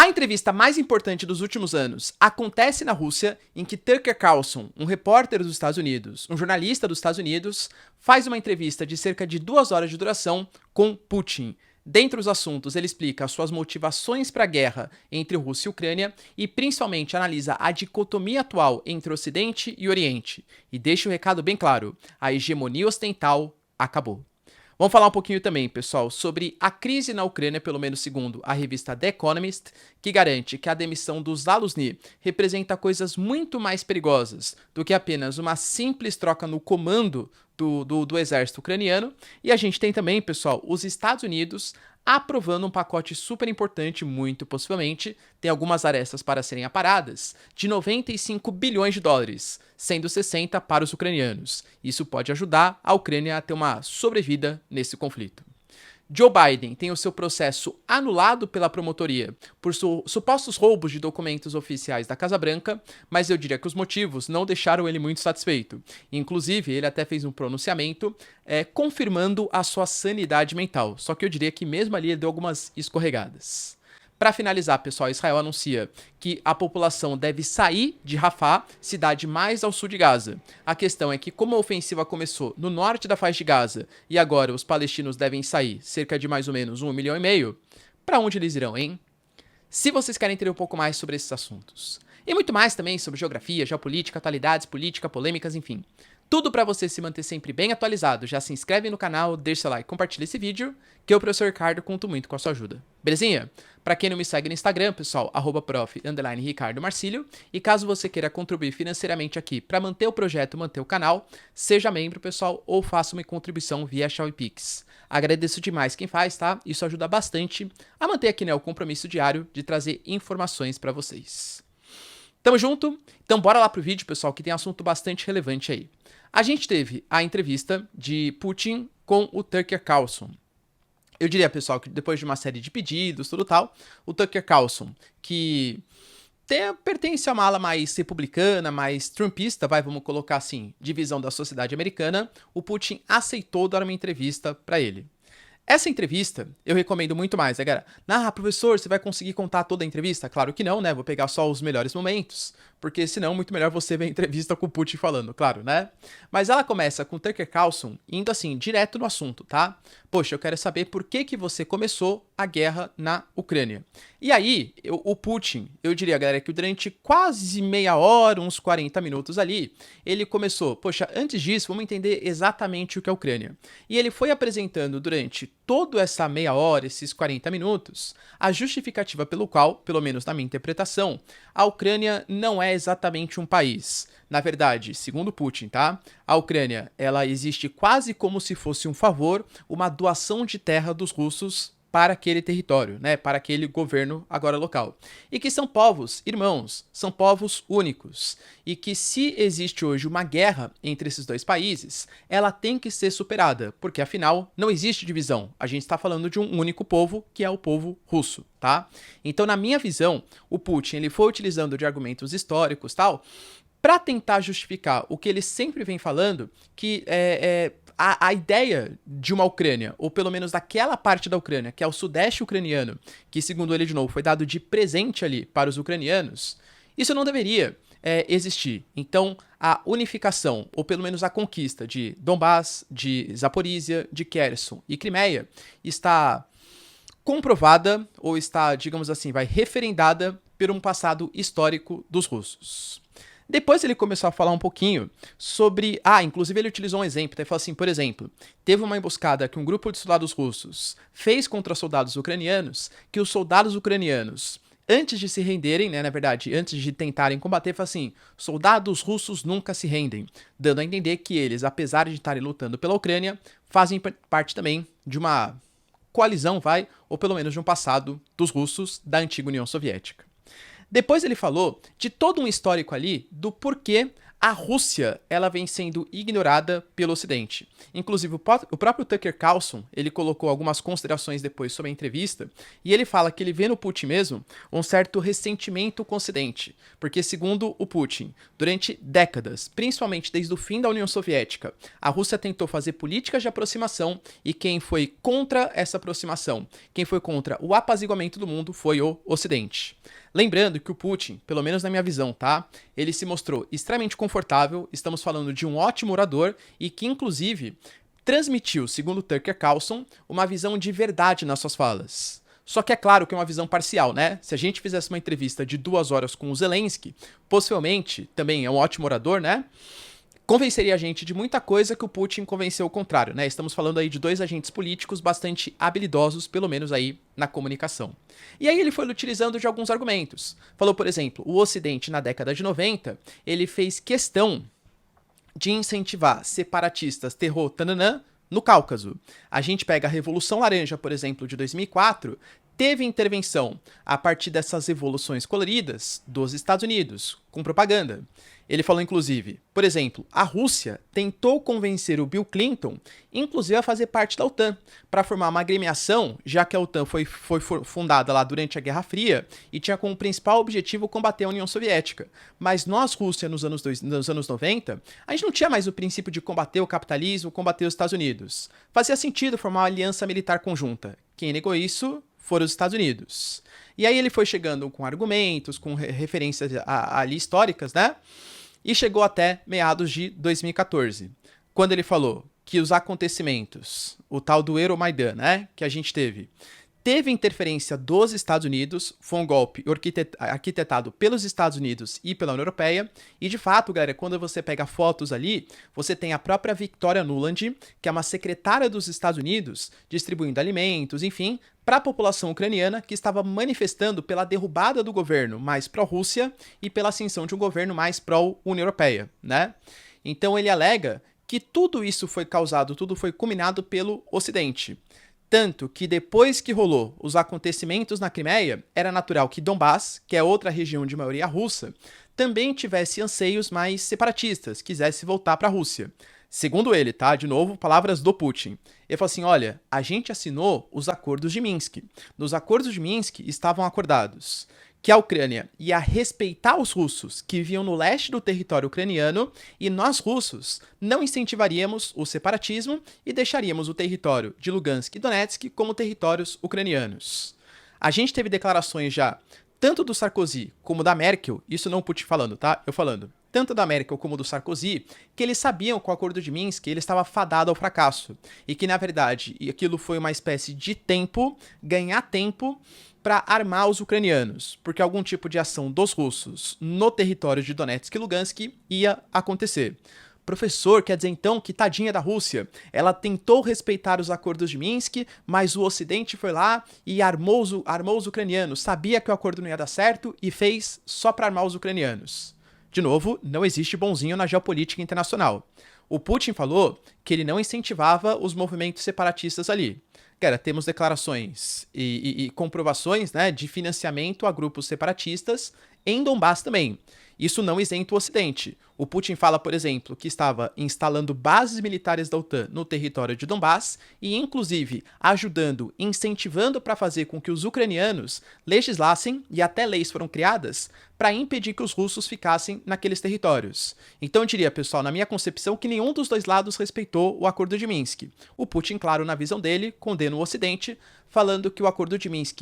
A entrevista mais importante dos últimos anos acontece na Rússia, em que Tucker Carlson, um repórter dos Estados Unidos, um jornalista dos Estados Unidos, faz uma entrevista de cerca de 2 horas de duração com Putin. Dentre os assuntos, ele explica as suas motivações para a guerra entre Rússia e Ucrânia e principalmente analisa a dicotomia atual entre Ocidente e Oriente. E deixa o recado bem claro, a hegemonia ocidental acabou. Vamos falar um pouquinho também, pessoal, sobre a crise na Ucrânia, pelo menos segundo a revista The Economist, que garante que a demissão do Zaluzny representa coisas muito mais perigosas do que apenas uma simples troca no comando do exército ucraniano. E a gente tem também, pessoal, os Estados Unidos aprovando um pacote super importante, muito possivelmente, tem algumas arestas para serem aparadas, de 95 bilhões de dólares, sendo 60 para os ucranianos. Isso pode ajudar a Ucrânia a ter uma sobrevida nesse conflito. Joe Biden tem o seu processo anulado pela promotoria por supostos roubos de documentos oficiais da Casa Branca, mas eu diria que os motivos não deixaram ele muito satisfeito. Inclusive, ele até fez um pronunciamento confirmando a sua sanidade mental, só que eu diria que mesmo ali ele deu algumas escorregadas. Para finalizar, pessoal, Israel anuncia que a população deve sair de Rafah, cidade mais ao sul de Gaza. A questão é que, como a ofensiva começou no norte da faixa de Gaza e agora os palestinos devem sair cerca de mais ou menos 1,5 milhão, para onde eles irão, hein? Se vocês querem entender um pouco mais sobre esses assuntos, e muito mais também sobre geografia, geopolítica, atualidades, política, polêmicas, enfim, tudo para você se manter sempre bem atualizado, já se inscreve no canal, deixa seu like, compartilha esse vídeo, que eu, professor Ricardo, conto muito com a sua ajuda. Belezinha? Para quem não me segue no Instagram, pessoal, @prof_Ricardo Marcílio, e caso você queira contribuir financeiramente aqui para manter o projeto, manter o canal, seja membro, pessoal, ou faça uma contribuição via Xiaomi Pix. Agradeço demais quem faz, tá? Isso ajuda bastante a manter aqui, né, o compromisso diário de trazer informações para vocês. Tamo junto? Então bora lá pro vídeo, pessoal, que tem assunto bastante relevante aí. A gente teve a entrevista de Putin com o Tucker Carlson. Eu diria, pessoal, que depois de uma série de pedidos, tudo tal, o Tucker Carlson, que pertence a uma ala mais republicana, mais trumpista, vamos colocar assim, divisão da sociedade americana, o Putin aceitou dar uma entrevista para ele. Essa entrevista, eu recomendo muito mais, galera. Professor, você vai conseguir contar toda a entrevista? Claro que não, né? Vou pegar só os melhores momentos, porque senão muito melhor você ver a entrevista com o Putin falando, claro, né? Mas ela começa com o Tucker Carlson indo assim, direto no assunto, tá? Poxa, eu quero saber por que você começou a guerra na Ucrânia. E aí, o Putin, eu diria, galera, que durante quase meia hora, uns 40 minutos ali, ele começou, poxa, antes disso, vamos entender exatamente o que é a Ucrânia. E ele foi apresentando durante toda essa meia hora, esses 40 minutos, a justificativa pelo qual, pelo menos na minha interpretação, a Ucrânia não é exatamente um país. Na verdade, segundo Putin, tá? A Ucrânia, ela existe quase como se fosse um favor, uma doação de terra dos russos para aquele território, né, para aquele governo agora local. E que são povos irmãos, são povos únicos. E que se existe hoje uma guerra entre esses dois países, ela tem que ser superada, porque afinal não existe divisão. A gente está falando de um único povo, que é o povo russo, tá? Então, na minha visão, o Putin ele foi utilizando de argumentos históricos, tal, para tentar justificar o que ele sempre vem falando, que a ideia de uma Ucrânia, ou pelo menos daquela parte da Ucrânia, que é o sudeste ucraniano, que segundo ele de novo foi dado de presente ali para os ucranianos, isso não deveria existir. Então, a unificação, ou pelo menos a conquista de Donbás, de Zaporísia, de Kherson e Crimeia, está comprovada, ou está, digamos assim, referendada por um passado histórico dos russos. Depois ele começou a falar um pouquinho sobre... inclusive ele utilizou um exemplo. Ele falou assim, por exemplo, teve uma emboscada que um grupo de soldados russos fez contra soldados ucranianos, que os soldados ucranianos, antes de se renderem, né, na verdade, antes de tentarem combater, falaram assim, soldados russos nunca se rendem, dando a entender que eles, apesar de estarem lutando pela Ucrânia, fazem parte também de uma coalizão, ou pelo menos de um passado dos russos da antiga União Soviética. Depois ele falou de todo um histórico ali do porquê A Rússia, ela vem sendo ignorada pelo Ocidente. Inclusive, o próprio Tucker Carlson, ele colocou algumas considerações depois sobre a entrevista, e ele fala que ele vê no Putin mesmo um certo ressentimento com o Ocidente, porque segundo o Putin, durante décadas, principalmente desde o fim da União Soviética, a Rússia tentou fazer políticas de aproximação, e quem foi contra essa aproximação, quem foi contra o apaziguamento do mundo foi o Ocidente. Lembrando que o Putin, pelo menos na minha visão, tá? Ele se mostrou extremamente confortável, estamos falando de um ótimo orador e que, inclusive, transmitiu, segundo Tucker Carlson, uma visão de verdade nas suas falas. Só que é claro que é uma visão parcial, né? Se a gente fizesse uma entrevista de 2 horas com o Zelensky, possivelmente, também é um ótimo orador, né? Convenceria a gente de muita coisa que o Putin convenceu o contrário, né? Estamos falando aí de 2 agentes políticos bastante habilidosos, pelo menos aí na comunicação. E aí ele foi utilizando de alguns argumentos. Falou, por exemplo, o Ocidente na década de 90, ele fez questão de incentivar separatistas terror tananã no Cáucaso. A gente pega a Revolução Laranja, por exemplo, de 2004, teve intervenção a partir dessas revoluções coloridas dos Estados Unidos, com propaganda. Ele falou, inclusive, por exemplo, a Rússia tentou convencer o Bill Clinton, inclusive, a fazer parte da OTAN, para formar uma agremiação, já que a OTAN foi fundada lá durante a Guerra Fria e tinha como principal objetivo combater a União Soviética. Mas nós, Rússia, nos anos 90, a gente não tinha mais o princípio de combater o capitalismo, combater os Estados Unidos. Fazia sentido formar uma aliança militar conjunta. Quem negou isso foram os Estados Unidos. E aí ele foi chegando com argumentos, com referências ali históricas, né? E chegou até meados de 2014, quando ele falou que os acontecimentos, o tal do Euromaidan, né, que a gente teve interferência dos Estados Unidos, foi um golpe arquitetado pelos Estados Unidos e pela União Europeia, e de fato, galera, quando você pega fotos ali, você tem a própria Victoria Nuland, que é uma secretária dos Estados Unidos, distribuindo alimentos, enfim, para a população ucraniana que estava manifestando pela derrubada do governo mais pró-Rússia e pela ascensão de um governo mais pró-União Europeia, né? Então ele alega que tudo isso foi causado, tudo foi culminado pelo Ocidente. Tanto que depois que rolou os acontecimentos na Crimeia, era natural que Donbass, que é outra região de maioria russa, também tivesse anseios mais separatistas, quisesse voltar para a Rússia. Segundo ele, tá? De novo, palavras do Putin. Ele falou assim, olha, a gente assinou os acordos de Minsk. Nos acordos de Minsk estavam acordados que a Ucrânia ia respeitar os russos que viviam no leste do território ucraniano e nós, russos, não incentivaríamos o separatismo e deixaríamos o território de Lugansk e Donetsk como territórios ucranianos. A gente teve declarações já, tanto do Sarkozy como da Merkel, isso não o Putin falando, tá? Eu falando. Tanto da Merkel como do Sarkozy, que eles sabiam que o acordo de Minsk ele estava fadado ao fracasso. E que, na verdade, aquilo foi uma espécie de tempo, ganhar tempo, para armar os ucranianos, porque algum tipo de ação dos russos no território de Donetsk e Lugansk ia acontecer. Professor, quer dizer então que tadinha da Rússia, ela tentou respeitar os acordos de Minsk, mas o Ocidente foi lá e armou os ucranianos, sabia que o acordo não ia dar certo e fez só para armar os ucranianos. De novo, não existe bonzinho na geopolítica internacional. O Putin falou que ele não incentivava os movimentos separatistas ali. Cara, temos declarações e comprovações, né, de financiamento a grupos separatistas em Donbass também. Isso não isenta o Ocidente. O Putin fala, por exemplo, que estava instalando bases militares da OTAN no território de Donbass e, inclusive, ajudando, incentivando para fazer com que os ucranianos legislassem, e até leis foram criadas, para impedir que os russos ficassem naqueles territórios. Então eu diria, pessoal, na minha concepção, que nenhum dos dois lados respeitou o acordo de Minsk. O Putin, claro, na visão dele, condena o Ocidente, falando que o acordo de Minsk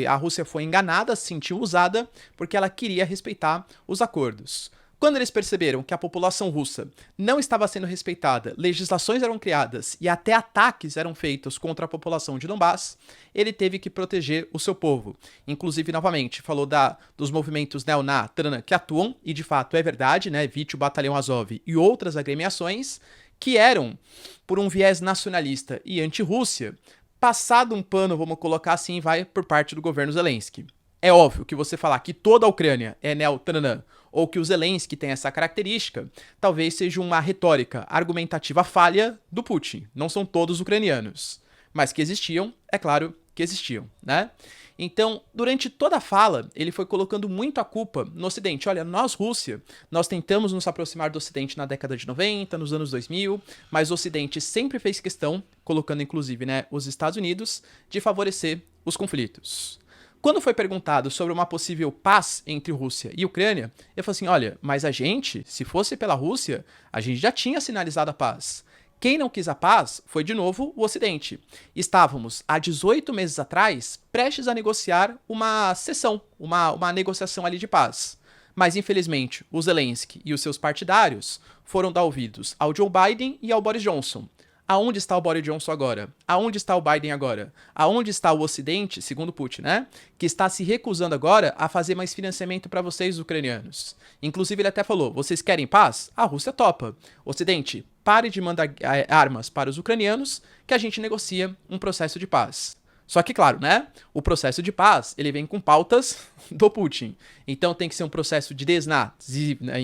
a Rússia foi enganada, se sentiu usada, porque ela queria respeitar os acordos. Quando eles perceberam que a população russa não estava sendo respeitada, legislações eram criadas e até ataques eram feitos contra a população de Donbass, ele teve que proteger o seu povo. Inclusive, novamente, falou dos movimentos neoná que atuam, e de fato é verdade, né? Vite o Batalhão Azov e outras agremiações, que eram, por um viés nacionalista e anti-Rússia, passado um pano, vamos colocar assim, vai por parte do governo Zelensky. É óbvio que você falar que toda a Ucrânia é neo-tananã, ou que o Zelensky tem essa característica, talvez seja uma retórica argumentativa falha do Putin. Não são todos ucranianos. Mas que existiam, é claro que existiam, né? Então, durante toda a fala, ele foi colocando muito a culpa no Ocidente. Olha, nós, Rússia, nós tentamos nos aproximar do Ocidente na década de 90, nos anos 2000, mas o Ocidente sempre fez questão, colocando inclusive, né, os Estados Unidos, de favorecer os conflitos. Quando foi perguntado sobre uma possível paz entre Rússia e Ucrânia, ele falou assim, olha, mas a gente, se fosse pela Rússia, a gente já tinha sinalizado a paz. Quem não quis a paz foi, de novo, o Ocidente. Estávamos, há 18 meses atrás, prestes a negociar uma cessão, uma negociação ali de paz. Mas, infelizmente, o Zelensky e os seus partidários foram dar ouvidos ao Joe Biden e ao Boris Johnson. Aonde está o Boris Johnson agora? Aonde está o Biden agora? Aonde está o Ocidente, segundo Putin, né? Que está se recusando agora a fazer mais financiamento para vocês, ucranianos. Inclusive, ele até falou, vocês querem paz? A Rússia topa. Ocidente, pare de mandar armas para os ucranianos, que a gente negocia um processo de paz. Só que, claro, né? O processo de paz, ele vem com pautas do Putin. Então tem que ser um processo de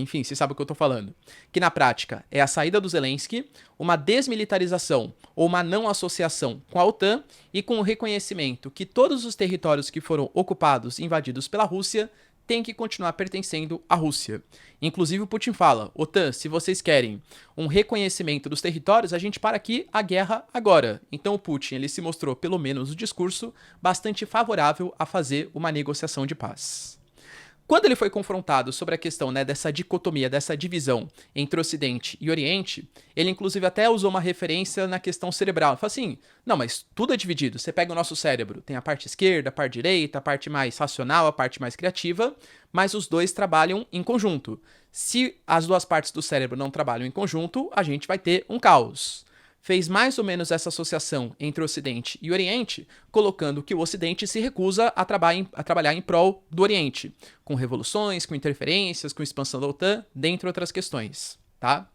enfim, você sabe o que eu tô falando. Que na prática é a saída do Zelensky, uma desmilitarização ou uma não associação com a OTAN e com o reconhecimento que todos os territórios que foram ocupados e invadidos pela Rússia tem que continuar pertencendo à Rússia. Inclusive o Putin fala, OTAN, se vocês querem um reconhecimento dos territórios, a gente para aqui a guerra agora. Então o Putin, ele se mostrou, pelo menos no discurso, bastante favorável a fazer uma negociação de paz. Quando ele foi confrontado sobre a questão, né, dessa dicotomia, dessa divisão entre Ocidente e Oriente, ele inclusive até usou uma referência na questão cerebral. Ele falou assim, não, mas tudo é dividido. Você pega o nosso cérebro, tem a parte esquerda, a parte direita, a parte mais racional, a parte mais criativa, mas os dois trabalham em conjunto. Se as duas partes do cérebro não trabalham em conjunto, a gente vai ter um caos. Fez mais ou menos essa associação entre o Ocidente e o Oriente, colocando que o Ocidente se recusa a trabalhar em prol do Oriente, com revoluções, com interferências, com expansão da OTAN, dentre outras questões, tá?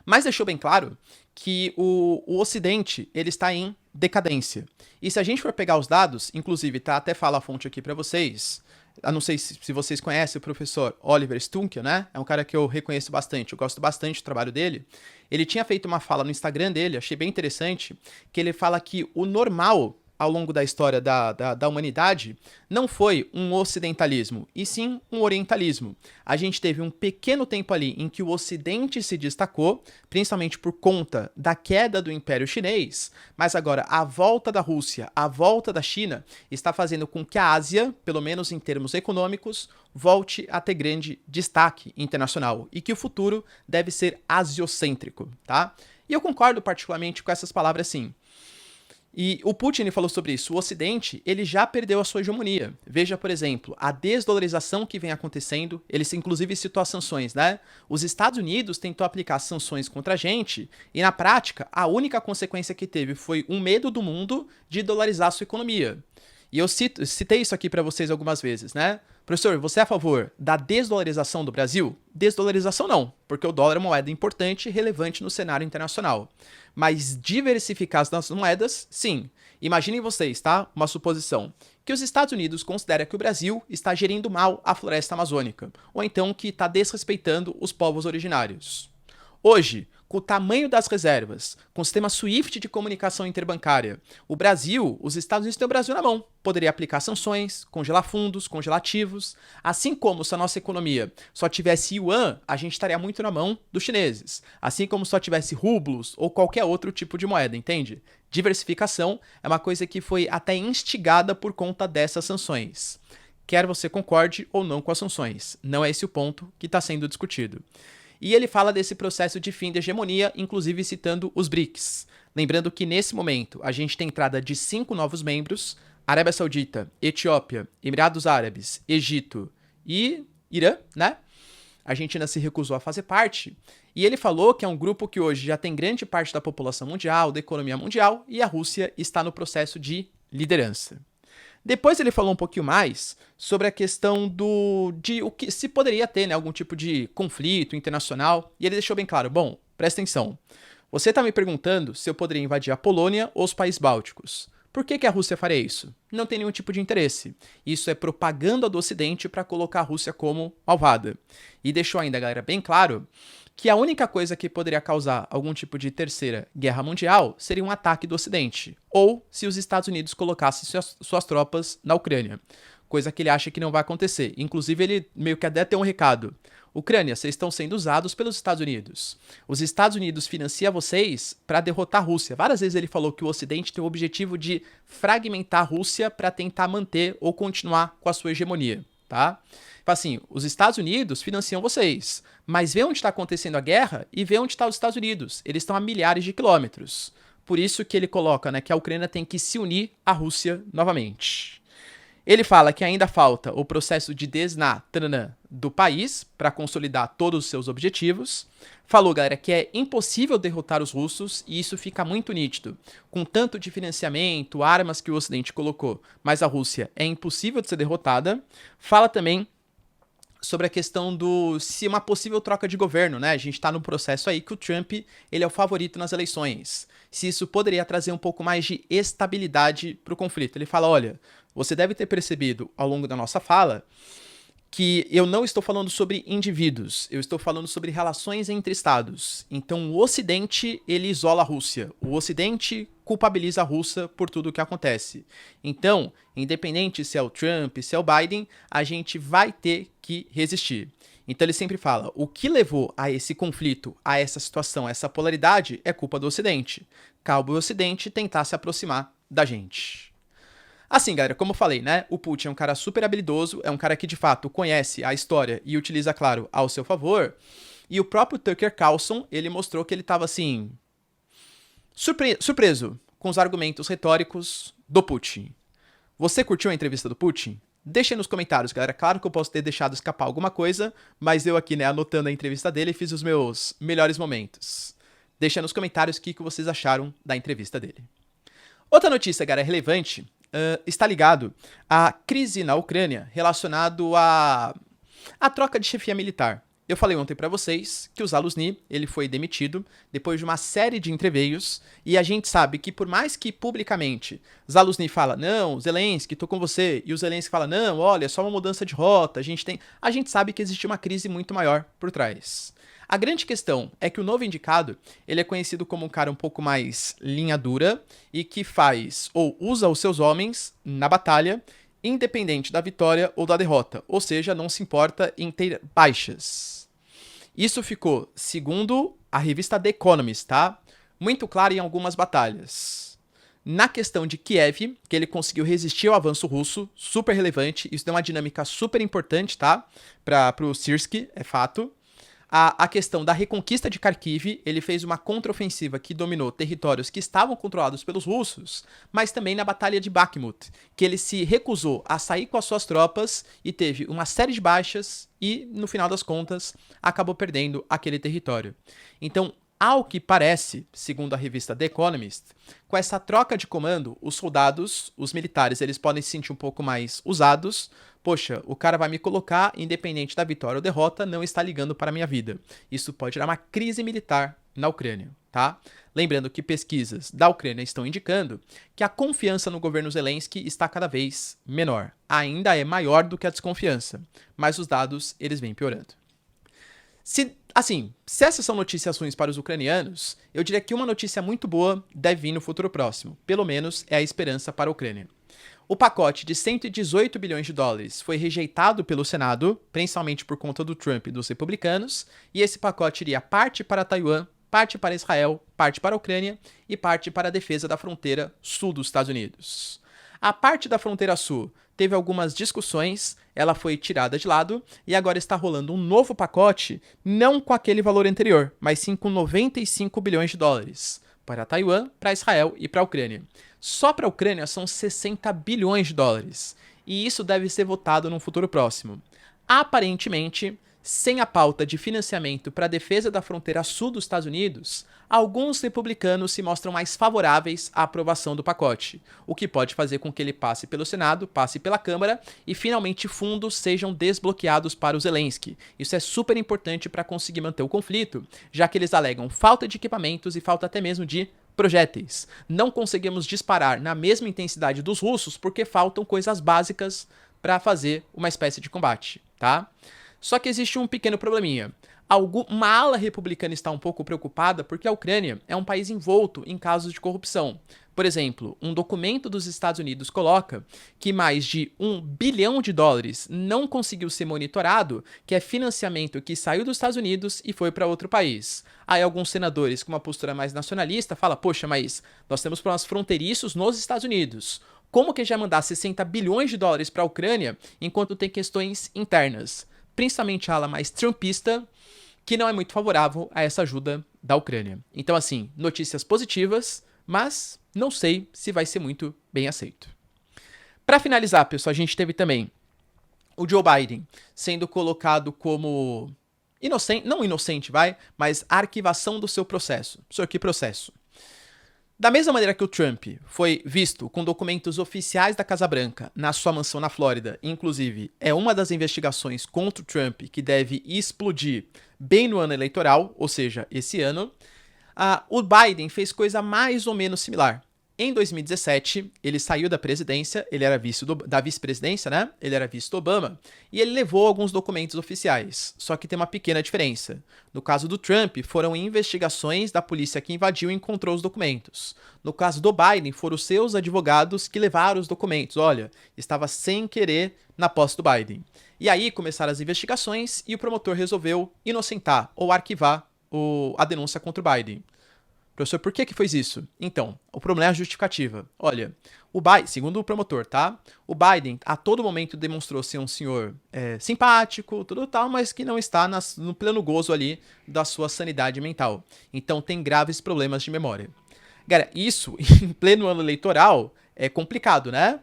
Mas deixou bem claro que o Ocidente, ele está em decadência. E se a gente for pegar os dados, inclusive, tá, até fala a fonte aqui para vocês. Eu não sei se vocês conhecem o professor Oliver Stunkel, né? É um cara que eu reconheço bastante, eu gosto bastante do trabalho dele. Ele tinha feito uma fala no Instagram dele, achei bem interessante, que ele fala que o normal ao longo da história da humanidade não foi um ocidentalismo, e sim um orientalismo. A gente teve um pequeno tempo ali em que o Ocidente se destacou, principalmente por conta da queda do Império Chinês, mas agora a volta da Rússia, a volta da China, está fazendo com que a Ásia, pelo menos em termos econômicos, volte a ter grande destaque internacional, e que o futuro deve ser asiocêntrico, tá? E eu concordo particularmente com essas palavras sim. E o Putin falou sobre isso. O Ocidente, ele já perdeu a sua hegemonia. Veja, por exemplo, a desdolarização que vem acontecendo. Ele inclusive citou as sanções, né? Os Estados Unidos tentou aplicar sanções contra a gente e, na prática, a única consequência que teve foi um medo do mundo de dolarizar a sua economia. E eu citei isso aqui para vocês algumas vezes, né? Professor, você é a favor da desdolarização do Brasil? Desdolarização não, porque o dólar é uma moeda importante e relevante no cenário internacional. Mas diversificar as nossas moedas, sim. Imaginem vocês, tá? Uma suposição. Que os Estados Unidos consideram que o Brasil está gerindo mal a floresta amazônica, ou então que está desrespeitando os povos originários. Hoje, com o tamanho das reservas, com o sistema SWIFT de comunicação interbancária, o Brasil, os Estados Unidos têm o Brasil na mão. Poderia aplicar sanções, congelar fundos, congelar ativos. Assim como se a nossa economia só tivesse yuan, a gente estaria muito na mão dos chineses. Assim como se só tivesse rublos ou qualquer outro tipo de moeda, entende? Diversificação é uma coisa que foi até instigada por conta dessas sanções. Quer você concorde ou não com as sanções. Não é esse o ponto que está sendo discutido. E ele fala desse processo de fim da hegemonia, inclusive citando os BRICS. Lembrando que nesse momento a gente tem entrada de 5 novos membros: Arábia Saudita, Etiópia, Emirados Árabes, Egito e Irã, né? A Argentina se recusou a fazer parte. E ele falou que é um grupo que hoje já tem grande parte da população mundial, da economia mundial, e a Rússia está no processo de liderança. Depois ele falou um pouquinho mais sobre a questão de o que se poderia ter, né, algum tipo de conflito internacional, e ele deixou bem claro, bom, presta atenção, você está me perguntando se eu poderia invadir a Polônia ou os países bálticos. Por que a Rússia faria isso? Não tem nenhum tipo de interesse. Isso é propaganda do Ocidente para colocar a Rússia como malvada. E deixou ainda, galera, bem claro que a única coisa que poderia causar algum tipo de terceira guerra mundial seria um ataque do Ocidente, ou se os Estados Unidos colocassem suas tropas na Ucrânia, coisa que ele acha que não vai acontecer. Inclusive, ele meio que até tem um recado. Ucrânia, vocês estão sendo usados pelos Estados Unidos. Os Estados Unidos financiam vocês para derrotar a Rússia. Várias vezes ele falou que o Ocidente tem o objetivo de fragmentar a Rússia para tentar manter ou continuar com a sua hegemonia, tá? Assim, os Estados Unidos financiam vocês, mas vê onde está acontecendo a guerra e vê onde estão os Estados Unidos. Eles estão a milhares de quilômetros. Por isso que ele coloca, né, que a Ucrânia tem que se unir à Rússia novamente. Ele fala que ainda falta o processo de desnatanã do país para consolidar todos os seus objetivos. Falou, galera, que é impossível derrotar os russos e isso fica muito nítido. Com tanto de financiamento, armas que o Ocidente colocou, mas a Rússia é impossível de ser derrotada. Fala também sobre a questão do se uma possível troca de governo, né? A gente está no processo aí que o Trump ele é o favorito nas eleições. Se isso poderia trazer um pouco mais de estabilidade para o conflito. Ele fala, olha, você deve ter percebido ao longo da nossa fala que eu não estou falando sobre indivíduos, eu estou falando sobre relações entre estados. Então o Ocidente, ele isola a Rússia. O Ocidente culpabiliza a Rússia por tudo o que acontece. Então, independente se é o Trump, se é o Biden, a gente vai ter que resistir. Então ele sempre fala, o que levou a esse conflito, a essa situação, a essa polaridade, é culpa do Ocidente. Cabe o Ocidente tentar se aproximar da gente. Assim, galera, como eu falei, né, o Putin é um cara super habilidoso, é um cara que, de fato, conhece a história e utiliza, claro, ao seu favor. E o próprio Tucker Carlson, ele mostrou que ele estava, assim, surpreso com os argumentos retóricos do Putin. Você curtiu a entrevista do Putin? Deixa aí nos comentários, galera. Claro que eu posso ter deixado escapar alguma coisa, mas eu aqui, né, anotando a entrevista dele, fiz os meus melhores momentos. Deixa aí nos comentários o que vocês acharam da entrevista dele. Outra notícia, galera, relevante, está ligado à crise na Ucrânia relacionado à troca de chefia militar. Eu falei ontem pra vocês que o Zaluzny, ele foi demitido depois de uma série de entreveios e a gente sabe que por mais que publicamente Zaluzny fala, não, Zelensky, tô com você, e o Zelensky fala, não, olha, é só uma mudança de rota, a gente sabe que existe uma crise muito maior por trás. A grande questão é que o novo indicado, ele é conhecido como um cara um pouco mais linha dura e que faz ou usa os seus homens na batalha, independente da vitória ou da derrota, ou seja, não se importa em ter baixas. Isso ficou, segundo a revista The Economist, tá? Muito claro em algumas batalhas. Na questão de Kiev, que ele conseguiu resistir ao avanço russo, super relevante, isso deu uma dinâmica super importante, tá? Para o Syrskyi, é fato. A questão da reconquista de Kharkiv, ele fez uma contraofensiva que dominou territórios que estavam controlados pelos russos, mas também na Batalha de Bakhmut, que ele se recusou a sair com as suas tropas e teve uma série de baixas e, no final das contas, acabou perdendo aquele território. Então, ao que parece, segundo a revista The Economist, com essa troca de comando, os soldados, os militares, eles podem se sentir um pouco mais usados. Poxa, o cara vai me colocar, independente da vitória ou derrota, não está ligando para a minha vida. Isso pode gerar uma crise militar na Ucrânia, tá? Lembrando que pesquisas da Ucrânia estão indicando que a confiança no governo Zelensky está cada vez menor. Ainda é maior do que a desconfiança, mas os dados, eles vêm piorando. Se essas são notícias ruins para os ucranianos, eu diria que uma notícia muito boa deve vir no futuro próximo. Pelo menos é a esperança para a Ucrânia. O pacote de 118 bilhões de dólares foi rejeitado pelo Senado, principalmente por conta do Trump e dos republicanos, e esse pacote iria parte para Taiwan, parte para Israel, parte para a Ucrânia e parte para a defesa da fronteira sul dos Estados Unidos. A parte da fronteira sul teve algumas discussões, ela foi tirada de lado e agora está rolando um novo pacote, não com aquele valor anterior, mas sim com 95 bilhões de dólares, para Taiwan, para Israel e para a Ucrânia. Só para a Ucrânia são 60 bilhões de dólares, e isso deve ser votado no futuro próximo. Aparentemente, sem a pauta de financiamento para a defesa da fronteira sul dos Estados Unidos, alguns republicanos se mostram mais favoráveis à aprovação do pacote, o que pode fazer com que ele passe pelo Senado, passe pela Câmara e finalmente fundos sejam desbloqueados para o Zelensky. Isso é super importante para conseguir manter o conflito, já que eles alegam falta de equipamentos e falta até mesmo de projéteis. Não conseguimos disparar na mesma intensidade dos russos porque faltam coisas básicas para fazer uma espécie de combate, tá? Só que existe um pequeno probleminha. Uma ala republicana está um pouco preocupada porque a Ucrânia é um país envolto em casos de corrupção. Por exemplo, um documento dos Estados Unidos coloca que mais de $1 bilhão não conseguiu ser monitorado, que é financiamento que saiu dos Estados Unidos e foi para outro país. Aí alguns senadores com uma postura mais nacionalista falam, poxa, mas nós temos problemas fronteiriços nos Estados Unidos. Como que já mandar $60 bilhões para a Ucrânia enquanto tem questões internas? Principalmente a ala mais trumpista, que não é muito favorável a essa ajuda da Ucrânia. Então, assim, notícias positivas, mas não sei se vai ser muito bem aceito. Para finalizar, pessoal, a gente teve também o Joe Biden sendo colocado como inocente, não inocente, mas a arquivação do seu processo. Senhor, que processo? Da mesma maneira que o Trump foi visto com documentos oficiais da Casa Branca na sua mansão na Flórida, inclusive é uma das investigações contra o Trump que deve explodir bem no ano eleitoral, ou seja, esse ano, o Biden fez coisa mais ou menos similar. Em 2017, ele saiu da presidência, ele era da vice-presidência, né? Ele era vice do Obama, e ele levou alguns documentos oficiais. Só que tem uma pequena diferença. No caso do Trump, foram investigações da polícia que invadiu e encontrou os documentos. No caso do Biden, foram os seus advogados que levaram os documentos. Olha, estava sem querer na posse do Biden. E aí começaram as investigações e o promotor resolveu inocentar ou arquivar a denúncia contra o Biden. Professor, por que fez isso? Então, o problema é a justificativa. Olha, o Biden, segundo o promotor, tá? O Biden a todo momento demonstrou ser um senhor simpático, tudo tal, mas que não está no pleno gozo ali da sua sanidade mental. Então tem graves problemas de memória. Cara, isso em pleno ano eleitoral é complicado, né?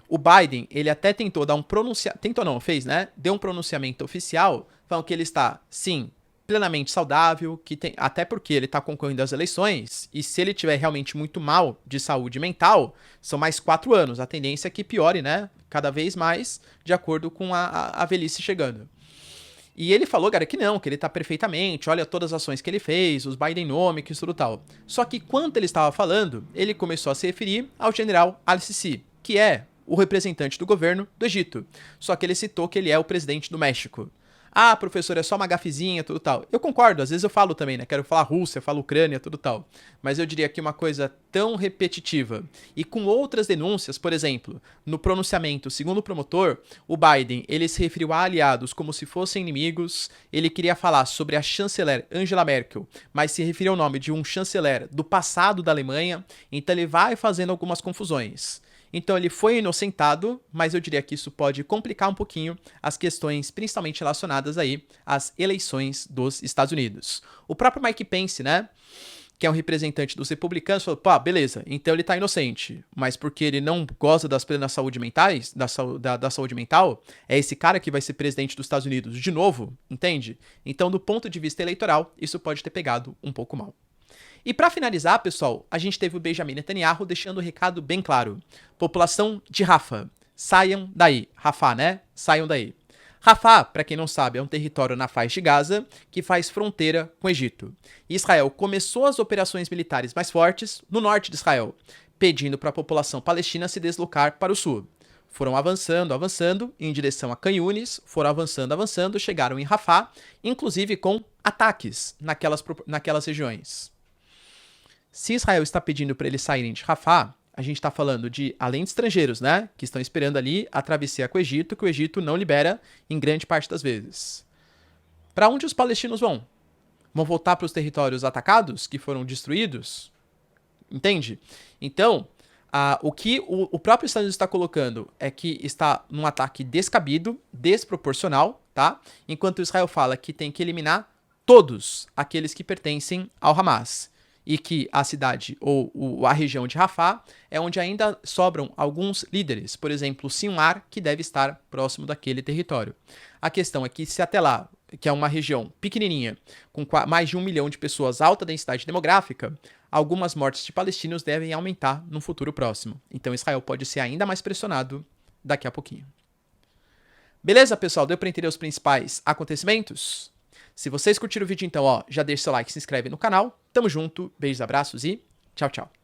O Biden, ele até tentou dar um pronunciamento, tentou não, fez, né? Deu um pronunciamento oficial, falando que ele está, sim, plenamente saudável, até porque ele está concorrendo às eleições, e se ele tiver realmente muito mal de saúde mental, são mais 4 anos. A tendência é que piore, né? Cada vez mais, de acordo com a velhice chegando. E ele falou, cara, que não, que ele tá perfeitamente, olha todas as ações que ele fez, os Bidenomics e tudo tal. Só que quando ele estava falando, ele começou a se referir ao general Al-Sisi, que é o representante do governo do Egito. Só que ele citou que ele é o presidente do México. Ah, professor, é só uma gafezinha, tudo tal. Eu concordo, às vezes eu falo também, né? Quero falar Rússia, falo Ucrânia, tudo tal. Mas eu diria que uma coisa tão repetitiva e com outras denúncias, por exemplo, no pronunciamento, segundo o promotor, o Biden, ele se referiu a aliados como se fossem inimigos, ele queria falar sobre a chanceler Angela Merkel, mas se referiu ao nome de um chanceler do passado da Alemanha, então ele vai fazendo algumas confusões. Então ele foi inocentado, mas eu diria que isso pode complicar um pouquinho as questões principalmente relacionadas aí às eleições dos Estados Unidos. O próprio Mike Pence, né, que é um representante dos republicanos, falou, pá, beleza, então ele tá inocente, mas porque ele não goza das plenas saúde mentais, da saúde mental, é esse cara que vai ser presidente dos Estados Unidos de novo, entende? Então, do ponto de vista eleitoral, isso pode ter pegado um pouco mal. E para finalizar, pessoal, a gente teve o Benjamin Netanyahu deixando o recado bem claro. População de Rafah, saiam daí. Rafah, né? Saiam daí. Rafah, para quem não sabe, é um território na faixa de Gaza que faz fronteira com o Egito. Israel começou as operações militares mais fortes no norte de Israel, pedindo para a população palestina se deslocar para o sul. Foram avançando em direção a Khan Yunis, foram avançando, chegaram em Rafah, inclusive com ataques naquelas regiões. Se Israel está pedindo para eles saírem de Rafah, a gente está falando de, além de estrangeiros, né, que estão esperando ali a travessia com o Egito, que o Egito não libera em grande parte das vezes. Para onde os palestinos vão? Vão voltar para os territórios atacados, que foram destruídos? Entende? Então, o que o próprio Estados Unidos está colocando é que está num ataque descabido, desproporcional, tá? Enquanto Israel fala que tem que eliminar todos aqueles que pertencem ao Hamas. E que a cidade ou a região de Rafah é onde ainda sobram alguns líderes, por exemplo, Sinwar, que deve estar próximo daquele território. A questão é que se até lá, que é uma região pequenininha, com mais de 1 milhão de pessoas, alta densidade demográfica, algumas mortes de palestinos devem aumentar no futuro próximo. Então Israel pode ser ainda mais pressionado daqui a pouquinho. Beleza, pessoal? Deu para entender os principais acontecimentos? Se vocês curtiram o vídeo, então, já deixa seu like, se inscreve no canal. Tamo junto, beijos, abraços e Tchau, tchau.